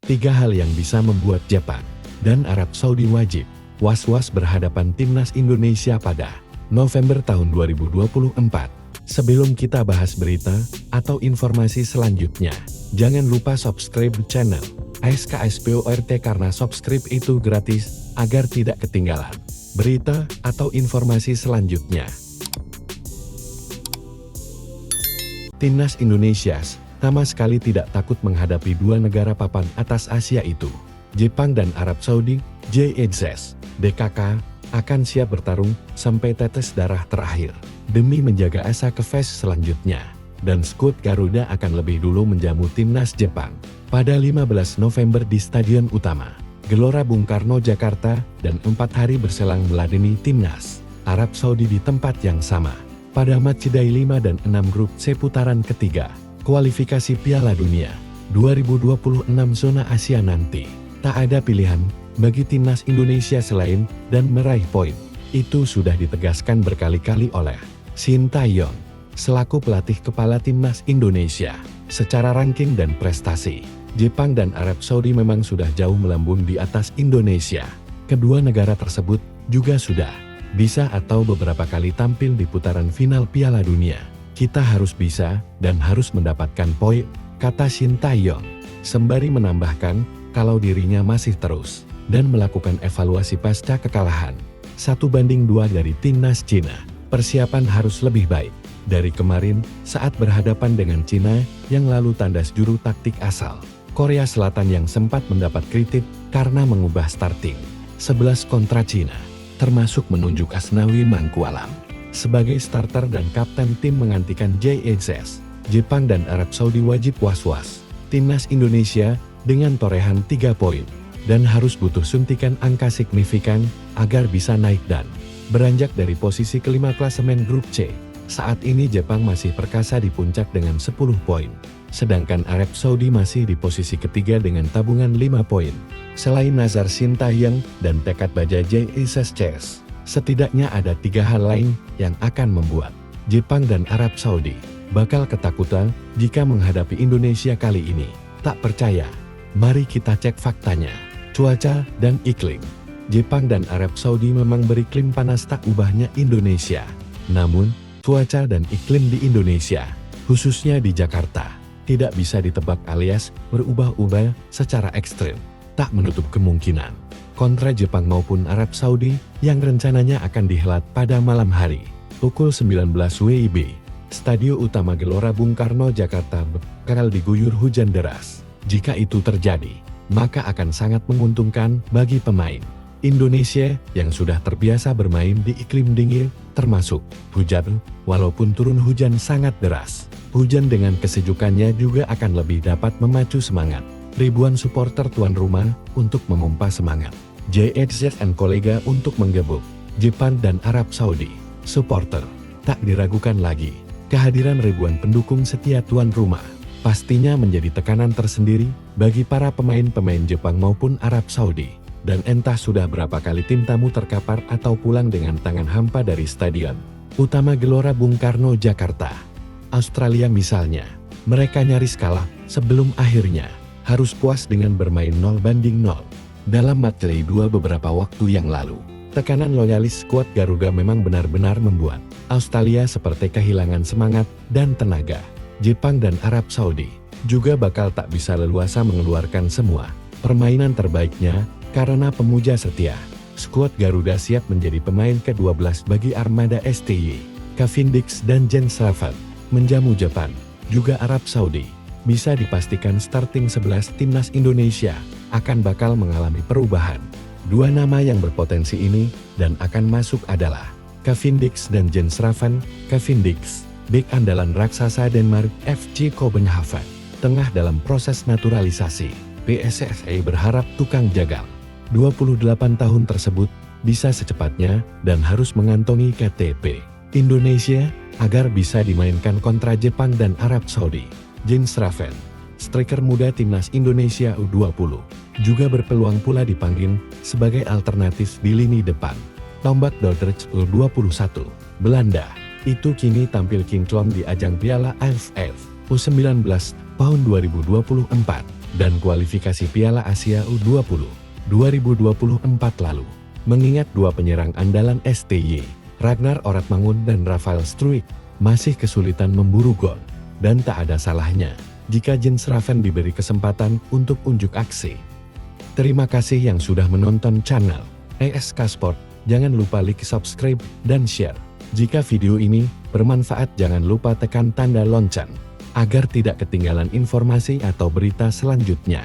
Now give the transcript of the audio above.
Tiga hal yang bisa membuat Jepang dan Arab Saudi wajib was-was berhadapan timnas Indonesia pada November tahun 2024. Sebelum kita bahas berita atau informasi selanjutnya, jangan lupa subscribe channel ASK-SPORT karena subscribe itu gratis agar tidak ketinggalan berita atau informasi selanjutnya. Timnas Indonesia sama sekali tidak takut menghadapi dua negara papan atas Asia itu. Jepang dan Arab Saudi, JEZ, DKK, akan siap bertarung sampai tetes darah terakhir demi menjaga asa ke fase selanjutnya. Dan skuad Garuda akan lebih dulu menjamu timnas Jepang pada 15 November di Stadion Utama Gelora Bung Karno, Jakarta, dan 4 hari berselang meladeni timnas Arab Saudi di tempat yang sama pada matchday 5 dan 6 grup C putaran ketiga kualifikasi Piala Dunia 2026 zona Asia nanti. Tak ada pilihan bagi timnas Indonesia selain dan meraih poin. Itu sudah ditegaskan berkali-kali oleh Shin Tae-yong selaku pelatih kepala timnas Indonesia. Secara ranking dan prestasi, Jepang dan Arab Saudi memang sudah jauh melambung di atas Indonesia. Kedua negara tersebut juga sudah bisa atau beberapa kali tampil di putaran final Piala Dunia. Kita harus bisa dan harus mendapatkan poin, kata Shin Tae-yong. Sembari menambahkan kalau dirinya masih terus dan melakukan evaluasi pasca kekalahan 1-2 dari timnas Cina. Persiapan harus lebih baik dari kemarin saat berhadapan dengan Cina yang lalu tandas juru taktik asal Korea Selatan yang sempat mendapat kritik karena mengubah starting 11 kontra Cina, termasuk menunjuk Asnawi Mangkualam sebagai starter dan kapten tim menggantikan JEZ. Jepang dan Arab Saudi wajib was-was timnas Indonesia dengan torehan 3 poin dan harus butuh suntikan angka signifikan agar bisa naik dan beranjak dari posisi kelima klasemen grup C. Saat ini Jepang masih perkasa di puncak dengan 10 poin. Sedangkan Arab Saudi masih di posisi ketiga dengan tabungan 5 poin. Selain nazar Shin Tae-yong dan tekad baja JEZ, setidaknya ada 3 hal lain yang akan membuat Jepang dan Arab Saudi bakal ketakutan jika menghadapi Indonesia kali ini. Tak percaya? Mari kita cek faktanya. Cuaca dan iklim. Jepang dan Arab Saudi memang beriklim panas tak ubahnya Indonesia. Namun, cuaca dan iklim di Indonesia, khususnya di Jakarta, tidak bisa ditebak alias berubah-ubah secara ekstrem. Tak menutup kemungkinan kontra Jepang maupun Arab Saudi yang rencananya akan dihelat pada malam hari pukul 19 WIB. Stadion Utama Gelora Bung Karno, Jakarta bakal diguyur hujan deras. Jika itu terjadi, maka akan sangat menguntungkan bagi pemain Indonesia yang sudah terbiasa bermain di iklim dingin, termasuk hujan. Walaupun turun hujan sangat deras, hujan dengan kesejukannya juga akan lebih dapat memacu semangat ribuan supporter tuan rumah untuk memompa semangat JEZ dan kolega untuk menggebuk Jepang dan Arab Saudi. Supporter tak diragukan lagi, kehadiran ribuan pendukung setia tuan rumah pastinya menjadi tekanan tersendiri bagi para pemain-pemain Jepang maupun Arab Saudi. Dan entah sudah berapa kali tim tamu terkapar atau pulang dengan tangan hampa dari Stadion Utama Gelora Bung Karno, Jakarta. Australia misalnya, mereka nyaris kalah sebelum akhirnya harus puas dengan bermain 0-0 dalam matchday 2 beberapa waktu yang lalu. Tekanan loyalis skuad Garuda memang benar-benar membuat Australia seperti kehilangan semangat dan tenaga. Jepang dan Arab Saudi juga bakal tak bisa leluasa mengeluarkan semua permainan terbaiknya karena pemuja setia. Skuad Garuda siap menjadi pemain ke-12 bagi armada STY, Cavendish dan Jens Raven menjamu Jepang, juga Arab Saudi. Bisa dipastikan starting 11 timnas Indonesia akan bakal mengalami perubahan. 2 nama yang berpotensi ini dan akan masuk adalah Cavendish dan Jens Raven. Cavendish, bek andalan raksasa Denmark FC Copenhagen, tengah dalam proses naturalisasi. PSSI berharap tukang jagal 28 tahun tersebut bisa secepatnya dan harus mengantongi KTP Indonesia agar bisa dimainkan kontra Jepang dan Arab Saudi. Jens Raven, striker muda timnas Indonesia U20, juga berpeluang pula dipanggil sebagai alternatif di lini depan. Tombak Dordrecht U21, Belanda, itu kini tampil kinclong di ajang Piala AFF U19 tahun 2024. dan kualifikasi Piala Asia U20 2024 lalu. Mengingat dua penyerang andalan STY, Ragnar Oratmangun dan Rafael Struijk, masih kesulitan memburu gol, dan tak ada salahnya jika Jens Raven diberi kesempatan untuk unjuk aksi. Terima kasih yang sudah menonton channel ESK Sport. Jangan lupa like, subscribe, dan share. Jika video ini bermanfaat, jangan lupa tekan tanda lonceng agar tidak ketinggalan informasi atau berita selanjutnya.